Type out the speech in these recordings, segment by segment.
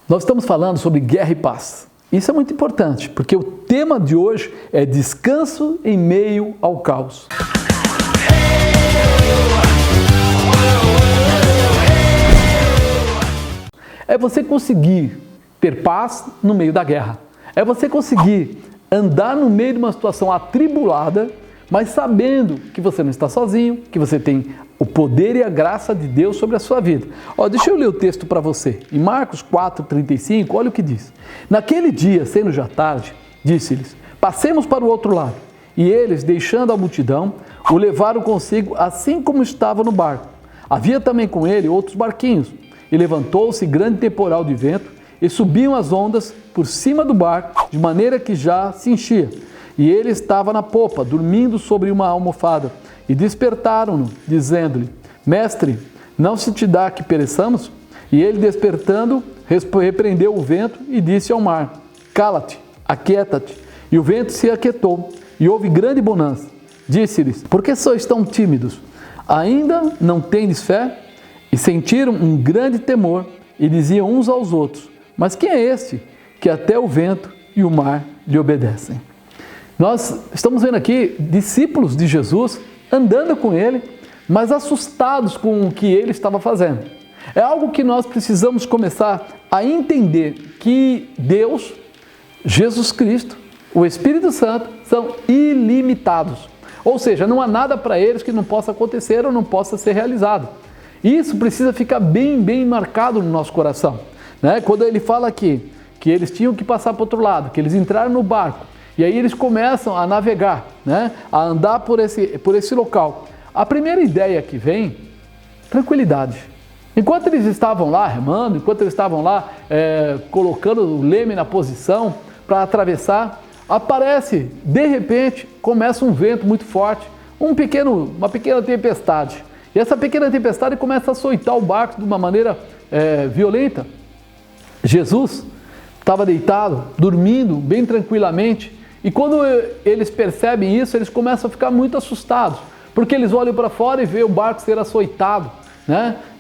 Nós estamos falando sobre guerra e paz. Isso é muito importante, porque o tema de hoje é descanso em meio ao caos. É você conseguir ter paz no meio da guerra. É você conseguir andar no meio de uma situação atribulada, mas sabendo que você não está sozinho, que você tem o poder e a graça de Deus sobre a sua vida. Deixa eu ler o texto para você. Em Marcos 4,35, olha o que diz. Naquele dia, sendo já tarde, disse-lhes, passemos para o outro lado. E eles, deixando a multidão, o levaram consigo assim como estava no barco. Havia também com ele outros barquinhos. E levantou-se grande temporal de vento, e subiam as ondas por cima do barco, de maneira que já se enchia. E ele estava na popa, dormindo sobre uma almofada. E despertaram-no, dizendo-lhe, Mestre, não se te dá que pereçamos? E ele, despertando, repreendeu o vento e disse ao mar, Cala-te, aquieta-te. E o vento se aquietou, e houve grande bonança. Disse-lhes, por que sois tão tímidos? Ainda não tendes fé? E sentiram um grande temor, e diziam uns aos outros, mas quem é este, que até o vento e o mar lhe obedecem? Nós estamos vendo aqui discípulos de Jesus andando com ele, mas assustados com o que ele estava fazendo. É algo que nós precisamos começar a entender que Deus, Jesus Cristo, o Espírito Santo são ilimitados. Ou seja, não há nada para eles que não possa acontecer ou não possa ser realizado. Isso precisa ficar bem marcado no nosso coração. Quando ele fala aqui que eles tinham que passar para o outro lado, que eles entraram no barco, e aí eles começam a navegar, a andar por esse local. A primeira ideia que vem, tranquilidade. Enquanto eles estavam lá remando, enquanto eles estavam lá colocando o leme na posição para atravessar, aparece, de repente, começa um vento muito forte, uma pequena tempestade. E essa pequena tempestade começa a açoitar o barco de uma maneira violenta. Jesus estava deitado, dormindo bem tranquilamente, e quando eles percebem isso, eles começam a ficar muito assustados, porque eles olham para fora e veem o barco ser açoitado,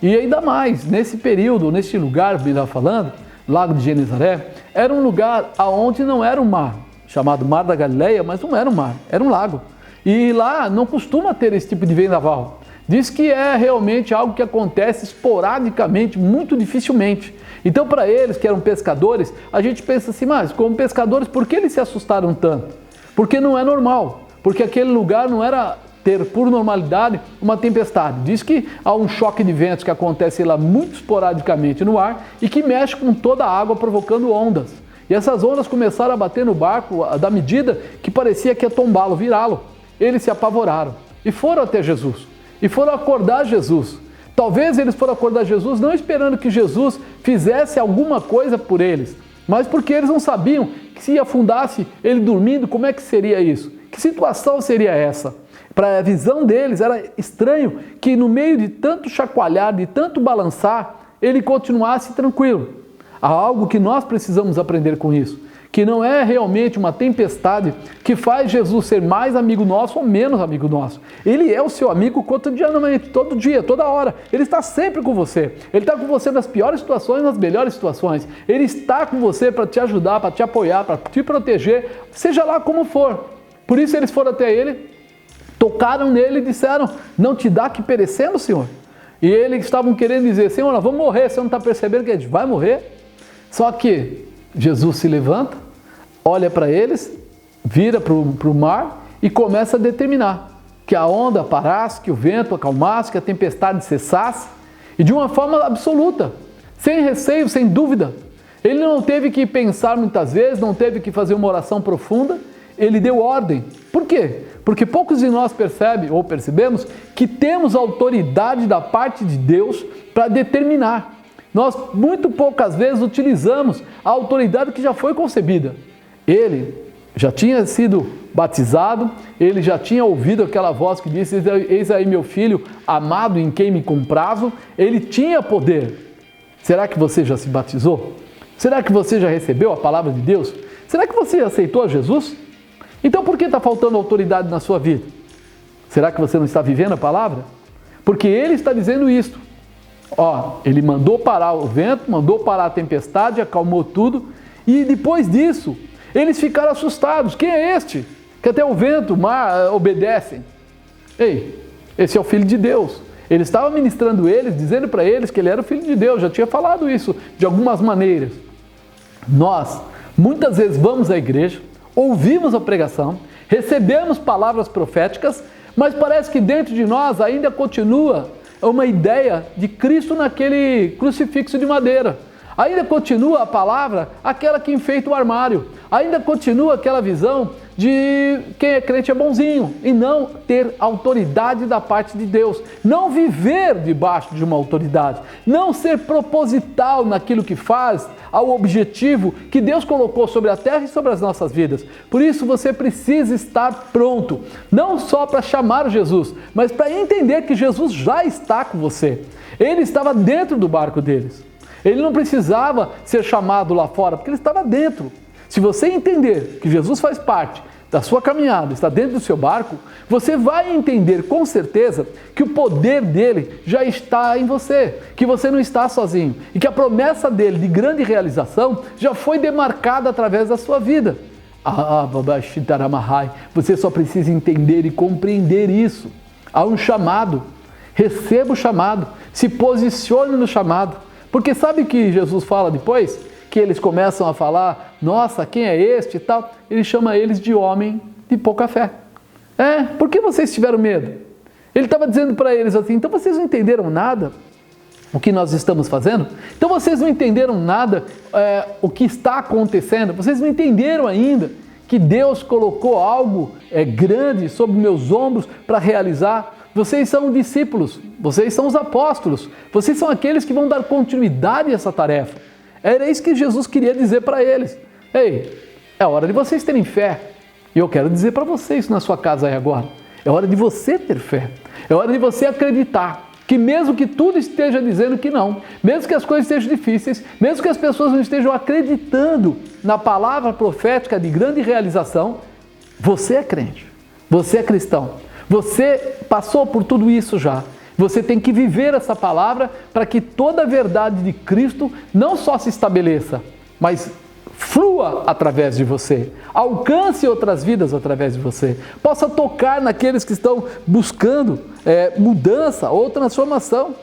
E ainda mais, nesse período, nesse lugar, melhor falando, Lago de Genezaré, era um lugar onde não era um mar, chamado Mar da Galileia, mas não era um mar, era um lago. E lá não costuma ter esse tipo de vendaval. Diz que é realmente algo que acontece esporadicamente, muito dificilmente. Então, para eles que eram pescadores, a gente pensa assim, mas como pescadores, por que eles se assustaram tanto? Porque não é normal, porque aquele lugar não era ter, por normalidade, uma tempestade. Diz que há um choque de ventos que acontece lá muito esporadicamente no ar e que mexe com toda a água, provocando ondas. E essas ondas começaram a bater no barco da medida que parecia que ia tombá-lo, virá-lo. Eles se apavoraram e foram até Jesus. E foram acordar Jesus. Talvez eles foram acordar Jesus não esperando que Jesus fizesse alguma coisa por eles, mas porque eles não sabiam que se afundasse ele dormindo, como é que seria isso? Que situação seria essa? Para a visão deles era estranho que no meio de tanto chacoalhar, de tanto balançar, ele continuasse tranquilo. Há algo que nós precisamos aprender com isso, que não é realmente uma tempestade que faz Jesus ser mais amigo nosso ou menos amigo nosso. Ele é o seu amigo cotidianamente, todo dia, toda hora. Ele está sempre com você. Ele está com você nas piores situações, nas melhores situações. Ele está com você para te ajudar, para te apoiar, para te proteger, seja lá como for. Por isso eles foram até ele, tocaram nele e disseram, não te dá que perecemos, Senhor? E eles estavam querendo dizer, Senhor, nós vamos morrer, você não está percebendo que a gente vai morrer? Só que Jesus se levanta, olha para eles, vira para o mar e começa a determinar que a onda parasse, que o vento acalmasse, que a tempestade cessasse, e de uma forma absoluta, sem receio, sem dúvida. Ele não teve que pensar muitas vezes, não teve que fazer uma oração profunda, ele deu ordem. Por quê? Porque poucos de nós percebem ou percebemos que temos autoridade da parte de Deus para determinar. Nós muito poucas vezes utilizamos a autoridade que já foi concebida. Ele já tinha sido batizado, ele já tinha ouvido aquela voz que disse, eis aí meu filho amado em quem me comprazo, ele tinha poder. Será que você já se batizou? Será que você já recebeu a palavra de Deus? Será que você aceitou a Jesus? Então por que está faltando autoridade na sua vida? Será que você não está vivendo a palavra? Porque ele está dizendo isto. Ó, ele mandou parar o vento, mandou parar a tempestade, acalmou tudo. E depois disso, eles ficaram assustados. Quem é este? Que até o vento, o mar obedecem. Ei, esse é o Filho de Deus. Ele estava ministrando eles, dizendo para eles que ele era o Filho de Deus. Já tinha falado isso de algumas maneiras. Nós, muitas vezes, vamos à igreja, ouvimos a pregação, recebemos palavras proféticas, mas parece que dentro de nós ainda continua uma ideia de Cristo naquele crucifixo de madeira. Ainda continua a palavra, aquela que enfeita o armário. Ainda continua aquela visão de quem é crente é bonzinho e não ter autoridade da parte de Deus. Não viver debaixo de uma autoridade. Não ser proposital naquilo que faz ao objetivo que Deus colocou sobre a terra e sobre as nossas vidas. Por isso você precisa estar pronto. Não só para chamar Jesus, mas para entender que Jesus já está com você. Ele estava dentro do barco deles. Ele não precisava ser chamado lá fora, porque ele estava dentro. Se você entender que Jesus faz parte da sua caminhada, está dentro do seu barco, você vai entender com certeza que o poder dele já está em você, que você não está sozinho e que a promessa dele de grande realização já foi demarcada através da sua vida. Você só precisa entender e compreender isso. Há um chamado, receba o chamado, se posicione no chamado. Porque sabe o que Jesus fala depois? Que eles começam a falar, nossa, quem é este e tal? Ele chama eles de homem de pouca fé. Por que vocês tiveram medo? Ele estava dizendo para eles assim, então vocês não entenderam nada o que nós estamos fazendo? Então vocês não entenderam nada o que está acontecendo? Vocês não entenderam ainda que Deus colocou algo grande sobre meus ombros para realizar? Vocês são discípulos, vocês são os apóstolos, vocês são aqueles que vão dar continuidade a essa tarefa. Era isso que Jesus queria dizer para eles. Ei, é hora de vocês terem fé. E eu quero dizer para vocês na sua casa aí agora. É hora de você ter fé. É hora de você acreditar que mesmo que tudo esteja dizendo que não, mesmo que as coisas estejam difíceis, mesmo que as pessoas não estejam acreditando na palavra profética de grande realização, você é crente, você é cristão. Você passou por tudo isso já. Você tem que viver essa palavra para que toda a verdade de Cristo não só se estabeleça, mas flua através de você, alcance outras vidas através de você, possa tocar naqueles que estão buscando mudança ou transformação.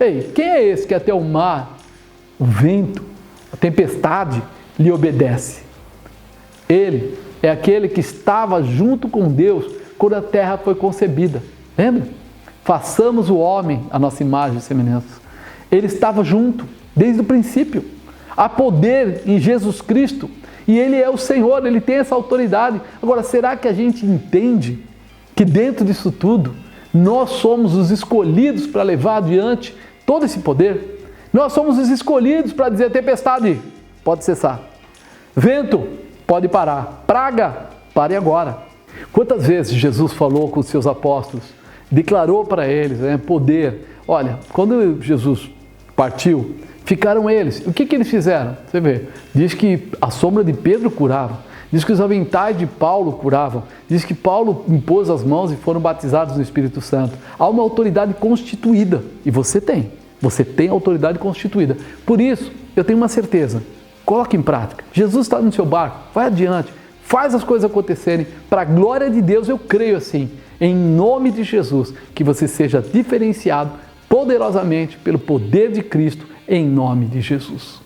Ei, quem é esse que até o mar, o vento, a tempestade lhe obedece? Ele é aquele que estava junto com Deus quando a terra foi concebida. Lembra? Façamos o homem a nossa imagem e semelhança. Ele estava junto desde o princípio. Há poder em Jesus Cristo e Ele é o Senhor, Ele tem essa autoridade. Agora, será que a gente entende que dentro disso tudo nós somos os escolhidos para levar adiante todo esse poder? Nós somos os escolhidos para dizer: tempestade, pode cessar. Vento, pode parar. Praga, pare agora. Quantas vezes Jesus falou com os seus apóstolos, declarou para eles poder. Olha, quando Jesus partiu, ficaram eles. O que eles fizeram? Você vê, diz que a sombra de Pedro curava, diz que os aventais de Paulo curavam, diz que Paulo impôs as mãos e foram batizados no Espírito Santo. Há uma autoridade constituída e você tem autoridade constituída. Por isso, eu tenho uma certeza, coloque em prática. Jesus está no seu barco, vai adiante, faz as coisas acontecerem, para a glória de Deus. Eu creio assim, em nome de Jesus, que você seja diferenciado poderosamente pelo poder de Cristo, em nome de Jesus.